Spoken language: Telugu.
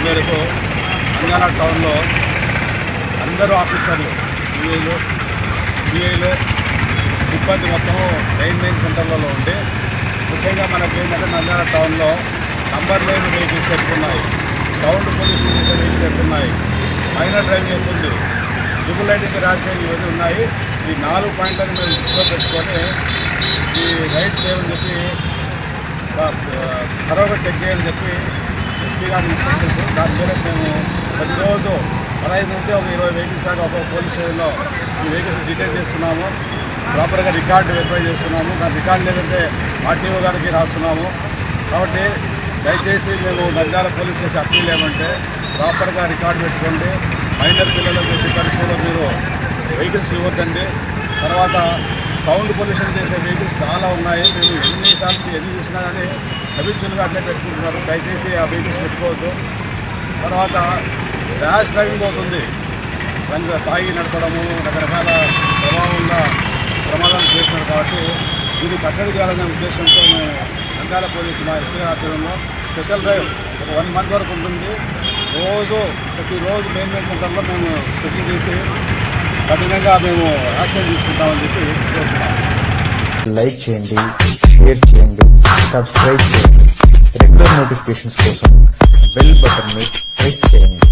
మేరకు నంద్యాల టౌన్లో అందరూ ఆఫీసర్లు సిఐలు సిబ్బంది మొత్తము మెయిన్ సెంటర్లలో ఉండి ముఖ్యంగా మనకి ఏంటంటే నంద్యాల టౌన్లో నంబర్ లేని వెహికల్స్ ఎక్కున్నాయి, సౌండ్ పొల్యూషన్ చేసే వెహికల్స్ ఎక్కున్నాయి, మైనర్ డ్రైవింగ్ ఎక్కుంది, ట్రిపుల్ లైటింగ్ ర్యాషింగ్ ఇవన్నీ ఉన్నాయి. ఈ 4 పాయింట్లను మేము దృష్టిలో పెట్టుకొని ఈ రైడ్స్ చేయమని చెప్పి త్వరగా చెక్ చేయాలని చెప్పి ఎస్పీ గారి ఇన్స్ట్రక్షన్స్. దాని మీద మేము ప్రతిరోజు 15 నుండి ఒక 20 వెహికల్స్ దాకా ఒక పోలీస్ స్టేషన్లో ఈ వెహికల్స్ డీటెయిల్ చేస్తున్నాము. ప్రాపర్గా రికార్డు వెరిఫై చేస్తున్నాము. దాని రికార్డు లేదంటే ఆర్టీఓ గారికి రాస్తున్నాము. కాబట్టి దయచేసి మేము నంద్యాల పోలీస్ స్టేషన్ అప్పీల్ ఏమంటే ప్రాపర్గా రికార్డు పెట్టుకోండి. మైనర్ పిల్లలకు ఎట్టి పరిస్థితుల్లో మీరు వెహికల్స్ ఇవ్వద్దండి. తర్వాత సౌండ్ పొల్యూషన్ చేసే వెహికల్స్ చాలా ఉన్నాయి. మేము ఎన్ని చూసినా కానీ హ్యాబిచువల్గా అట్లే పెట్టుకుంటున్నారు. దయచేసి ఆ వెహికల్స్ పెట్టుకోవద్దు. తర్వాత ర్యాష్ డ్రైవింగ్ అవుతుంది, దానికి తాగి నడపడము, రకరకాల ప్రభావంగా ప్రమాదాలు చేస్తున్నారు. కాబట్టి దీన్ని కట్టడి చేయాలనే ఉద్దేశంతో మేము నంద్యాల పోలీసు మా ఎస్పీ ఆధ్వర్యంలో స్పెషల్ డ్రైవ్ ఒక 1 month వరకు ఉంటుంది. ప్రతిరోజు మెయిన్ సెంటర్లో మేము చెకింగ్ చేసి కఠినంగా మేము యాక్షన్ తీసుకుంటామని చెప్పి కోరుతున్నాం. లైక్ చేయండి, షేర్ చేయండి, సబ్స్క్రైబ్ చేయండి. రెగ్యులర్ నోటిఫికేషన్స్ కోసం బెల్ బటన్ని ప్రెస్ చేయండి.